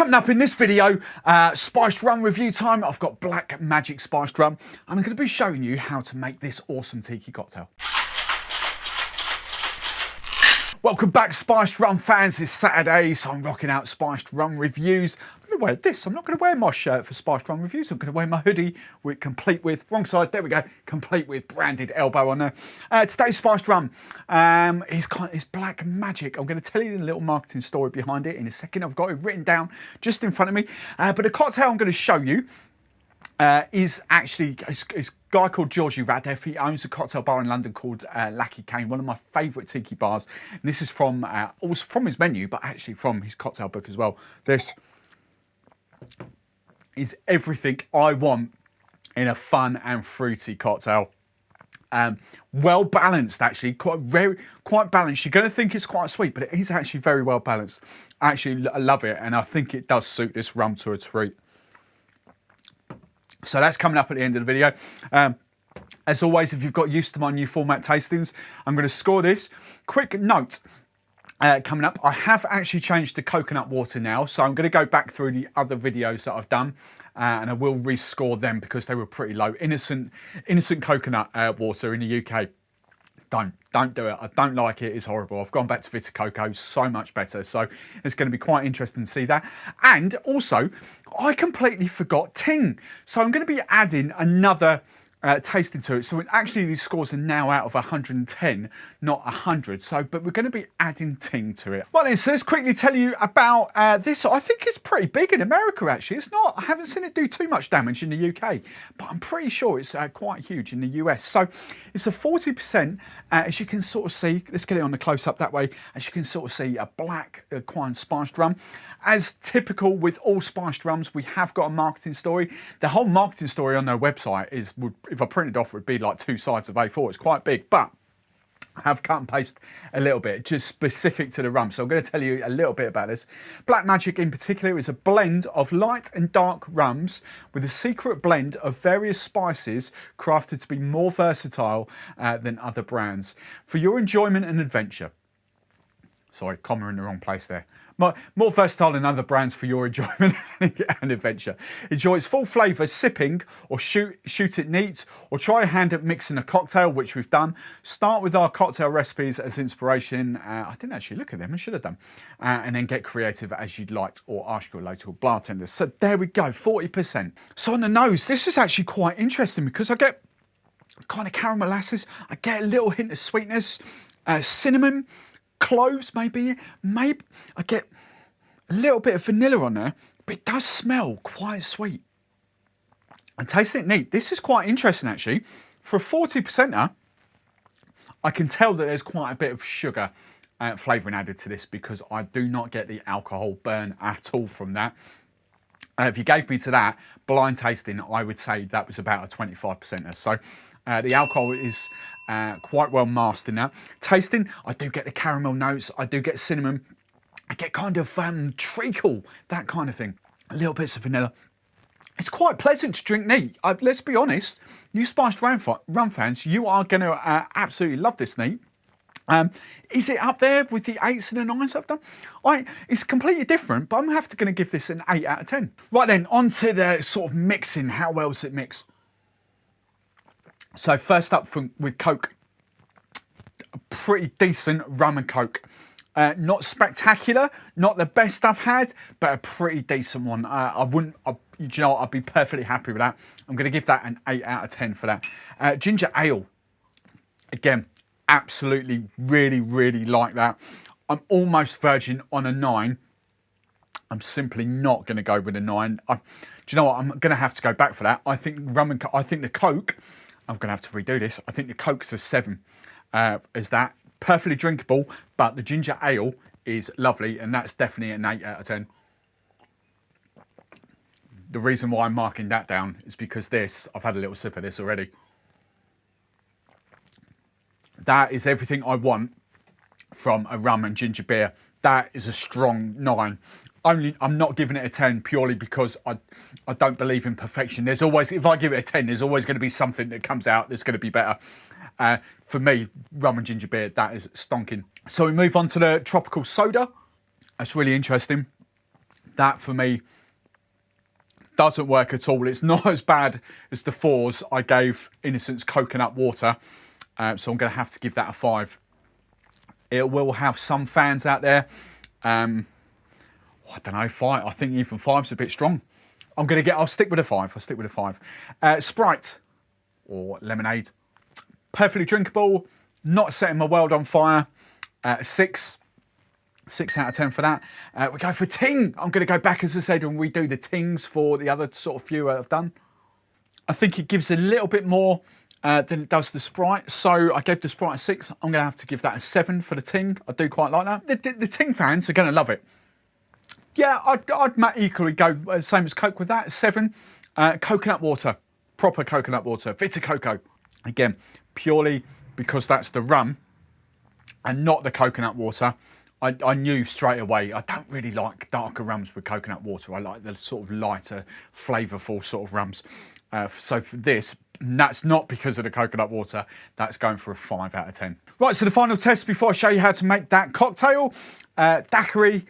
Coming up in this video, Spiced Rum review time. I've got Black Magic Spiced Rum. I'm going to be showing you how to make this awesome tiki cocktail. Welcome back, Spiced Rum fans. It's Saturday, so I'm rocking out Spiced Rum reviews. I'm going to wear this. I'm not going to wear my shirt for Spiced Rum reviews. I'm going to wear my hoodie, complete with, wrong side, there we go, complete with branded elbow on there. Today's Spiced Rum is Black Magic. I'm going to tell you the little marketing story behind it in a second. I've got it written down just in front of me. But the cocktail I'm going to show you is actually a guy called Georgie Radeff. He owns a cocktail bar in London called Lackey Cane, one of my favourite tiki bars. And this is from also from his menu, but actually from his cocktail book as well. This is everything I want in a fun and fruity cocktail. Well balanced, actually, quite balanced. You're going to think it's quite sweet, but it is actually very well balanced. Actually, I love it, and I think it does suit this rum to a treat. So that's coming up at the end of the video. As always, if you've got used to my new format tastings, I'm going to score this. Quick note coming up, I have actually changed to coconut water now, so I'm going to go back through the other videos that I've done, and I will rescore them because they were pretty low. Innocent coconut water in the UK. Don't do it. I don't like it. It's horrible. I've gone back to Vita Coco, so much better. So it's going to be quite interesting to see that. And also, I completely forgot Ting. So I'm going to be adding another tasting to it. So actually these scores are now out of 110, not 100. So, but we're going to be adding Ting to it. Well then, so let's quickly tell you about this. I think it's pretty big in America actually. It's not, I haven't seen it do too much damage in the UK, but I'm pretty sure it's quite huge in the US. So it's a 40%, as you can sort of see, let's get it on the close up that way. As you can sort of see, a black quite spiced rum. As typical with all spiced rums, we have got a marketing story. The whole marketing story on their website is, if I printed off, it would be like 2 sides of A4. It's quite big, but I have cut and paste a little bit, just specific to the rum. So I'm going to tell you a little bit about this. Black Magic in particular is a blend of light and dark rums with a secret blend of various spices crafted to be more versatile than other brands. For your enjoyment and adventure. Sorry, comma in the wrong place there. More versatile than other brands for your enjoyment and adventure. Enjoy its full flavour sipping or shoot it neat, or try a hand at mixing a cocktail, which we've done. Start with our cocktail recipes as inspiration. I didn't actually look at them, I should have done. And then get creative as you'd like, or ask your local bartender. So there we go, 40%. So on the nose, this is actually quite interesting because I get kind of caramel molasses, I get a little hint of sweetness, cinnamon, cloves maybe I get a little bit of vanilla on there, but it does smell quite sweet. And tasting it neat, this is quite interesting actually. For a 40%er, I can tell that there's quite a bit of sugar flavouring added to this because I do not get the alcohol burn at all from that. If you gave me to that blind tasting, I would say that was about a 25%er. So the alcohol is quite well masked in that. Tasting, I do get the caramel notes, I do get cinnamon, I get kind of treacle, that kind of thing. A little bits of vanilla. It's quite pleasant to drink neat. Let's be honest, you Spiced Rum fans, you are going to absolutely love this neat. Is it up there with the 8s and the 9s I've done? It's completely different, but I'm going to give this an 8 out of 10. Right then, on to the sort of mixing. How well does it mix? So first up with Coke, a pretty decent rum and Coke. Not spectacular, not the best I've had, but a pretty decent one. You know what, I'd be perfectly happy with that. I'm going to give that an 8 out of 10 for that. Ginger ale, again, absolutely, really like that. I'm almost virgin on a 9. I'm simply not going to go with a 9. Do you know what, I'm going to have to go back for that. I think the Coke, I'm going to have to redo this. I think the Coke's a 7. Is that perfectly drinkable, but the ginger ale is lovely, and that's definitely an 8 out of 10. The reason why I'm marking that down is because this, I've had a little sip of this already. That is everything I want from a rum and ginger beer. That is a strong 9. I'm not giving it a 10 purely because I don't believe in perfection. There's always, if I give it a 10, there's always going to be something that comes out that's going to be better. For me, rum and ginger beer, that is stonking. So we move on to the tropical soda. That's really interesting. That for me doesn't work at all. It's not as bad as the 4s I gave Innocence Coconut Water. So I'm going to have to give that a 5. It will have some fans out there. I don't know, 5. I think even 5's a bit strong. I'll stick with a 5. I'll stick with a 5. Sprite or lemonade. Perfectly drinkable. Not setting my world on fire. 6. 6 out of 10 for that. We go for Ting. I'm going to go back, as I said, and redo the Tings for the other sort of few I've done. I think it gives a little bit more than it does the Sprite. So I gave the Sprite a 6. I'm going to have to give that a 7 for the Ting. I do quite like that. The Ting fans are going to love it. Yeah, I'd equally go same as Coke with that, 7. Coconut water, proper coconut water, Vita Coco. Again, purely because that's the rum and not the coconut water. I knew straight away, I don't really like darker rums with coconut water. I like the sort of lighter, flavourful sort of rums. So for this, that's not because of the coconut water. That's going for a 5 out of 10. Right, so the final test before I show you how to make that cocktail. Daiquiri.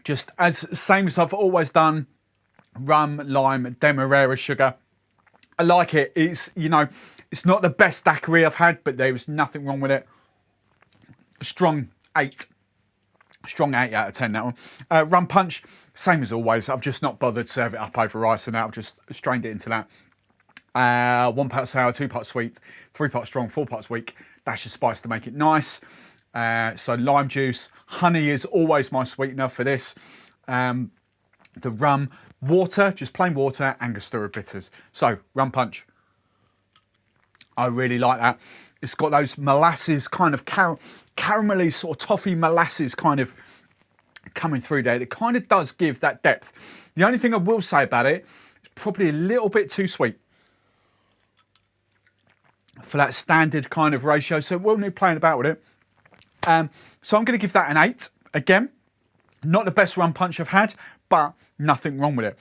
Just same as I've always done. Rum, lime, demerara sugar. I like it. It's, you know, it's not the best daiquiri I've had, but there was nothing wrong with it. Strong 8. Strong 8 out of 10, that one. Rum Punch, same as always. I've just not bothered to serve it up over ice, and now I've just strained it into that. 1 part sour, 2 parts sweet, 3 parts strong, 4 parts weak. Dash of spice to make it nice. So lime juice. Honey is always my sweetener for this. The rum, water, just plain water, Angostura bitters. So, Rum Punch. I really like that. It's got those molasses, kind of caramelly sort of toffee molasses kind of coming through there. It kind of does give that depth. The only thing I will say about it, it's probably a little bit too sweet for that standard kind of ratio. So we'll need playing about with it. So I'm going to give that an 8. Again, not the best Rum Punch I've had, but nothing wrong with it.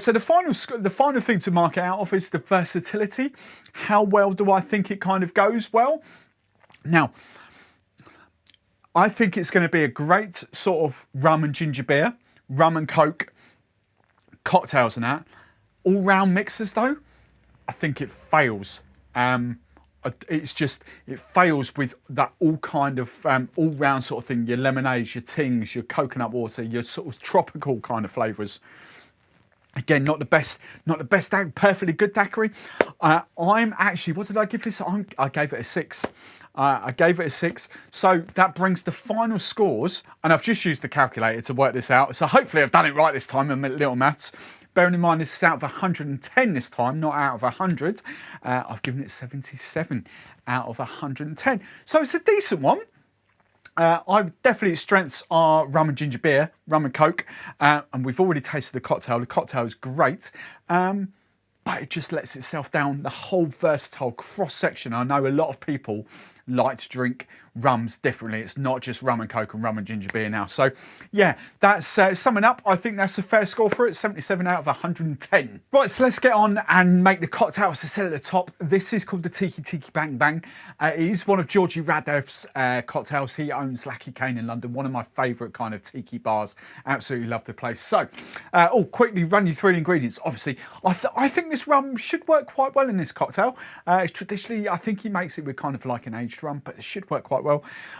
So the final thing to mark it out of is the versatility. How well do I think it kind of goes well? Now, I think it's going to be a great sort of rum and ginger beer, rum and coke, cocktails and that. All round mixers though, I think it fails. It fails with that all kind of all round sort of thing. Your lemonades, your tings, your coconut water, your sort of tropical kind of flavours. Again, not the best, perfectly good daiquiri. I'm actually, what did I give this? I gave it a 6. I gave it a 6. So that brings the final scores, and I've just used the calculator to work this out. So hopefully I've done it right this time in little maths. Bearing in mind this is out of 110 this time, not out of 100. I've given it 77 out of 110. So it's a decent one. Definitely its strengths are rum and ginger beer, rum and coke, and we've already tasted the cocktail. The cocktail is great, but it just lets itself down. The whole versatile cross-section. I know a lot of people like to drink rums differently. It's not just rum and coke and rum and ginger beer now. So yeah, that's summing up. I think that's a fair score for it, 77 out of 110. Right, so let's get on and make the cocktail. As I said at the top, this is called the Tiki Tiki Bang Bang. It is one of Georgie Radev's cocktails. He owns Lackey Cane in London, one of my favourite kind of tiki bars. Absolutely love the place. So, quickly run you through the ingredients. Obviously, I think this rum should work quite well in this cocktail. Traditionally, I think he makes it with kind of like an aged rum, but it should work quite well.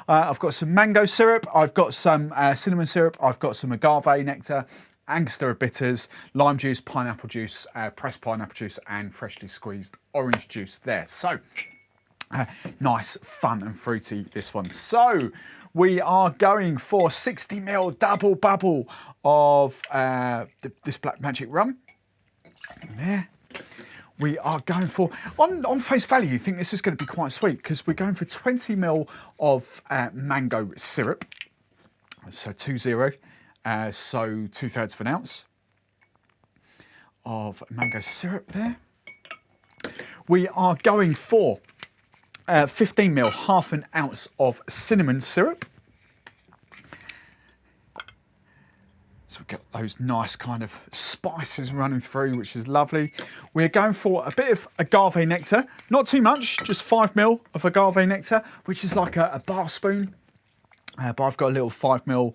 I've got some mango syrup, I've got some cinnamon syrup, I've got some agave nectar, Angostura bitters, lime juice, pineapple juice, pressed pineapple juice, and freshly squeezed orange juice there. So, nice, fun and fruity, this one. So, we are going for 60ml double bubble of this Black Magic Rum. There. We are going for, on face value, you think this is going to be quite sweet because we're going for 20ml of mango syrup. So 20, so 2/3 of an ounce of mango syrup there. We are going for 15ml, half an ounce of cinnamon syrup. So we've got those nice kind of spices running through, which is lovely. We're going for a bit of agave nectar, not too much, just 5ml of agave nectar, which is like a bar spoon But I've got a little 5ml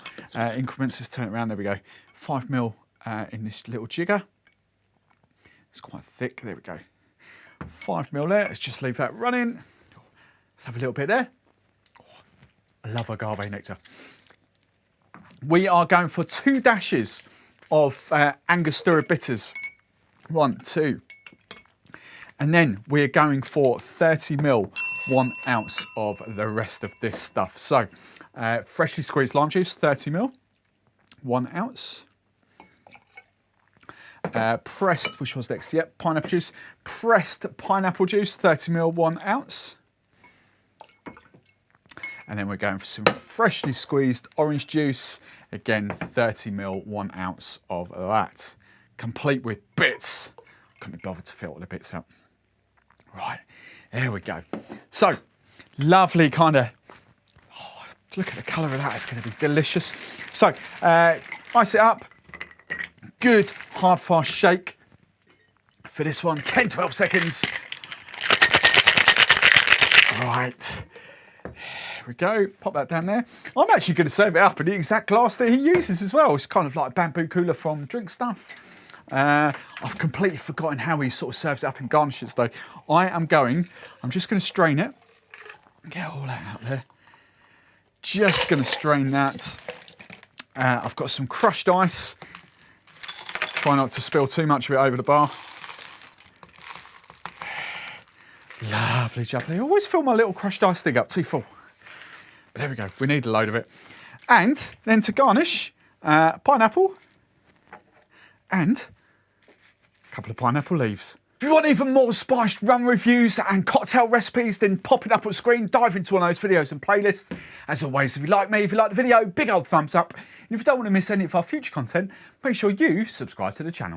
increments. Let's turn it around. There we go. 5ml in this little jigger. It's quite thick. There we go. 5ml there. Let's just leave that running. Let's have a little bit there. I love agave nectar. We are going for 2 dashes of Angostura bitters. 1, 2. And then we're going for 30ml, 1 ounce of the rest of this stuff. So freshly squeezed lime juice, 30ml, 1 ounce. Pressed, which was next? Yep, pineapple juice. Pressed pineapple juice, 30ml, 1 ounce. And then we're going for some freshly squeezed orange juice. Again, 30ml, 1 ounce of that. Complete with bits. Couldn't be bothered to fill all the bits out. Right, there we go. So, lovely kind of, oh, look at the colour of that. It's going to be delicious. So, ice it up. Good hard fast shake for this one. 10-12 seconds. Right. There we go, pop that down there. I'm actually going to serve it up in the exact glass that he uses as well. It's kind of like a bamboo cooler from Drink Stuff. I've completely forgotten how he sort of serves it up and garnishes though. I'm just going to strain it. Get all that out there. Just going to strain that. I've got some crushed ice. Try not to spill too much of it over the bar. Lovely jubbly. I always fill my little crushed ice thing up too full. But there we go, we need a load of it. And then to garnish, pineapple and a couple of pineapple leaves. If you want even more spiced rum reviews and cocktail recipes, then pop it up on screen, dive into one of those videos and playlists. As always, if you like me, if you like the video, big old thumbs up. And if you don't want to miss any of our future content, make sure you subscribe to the channel.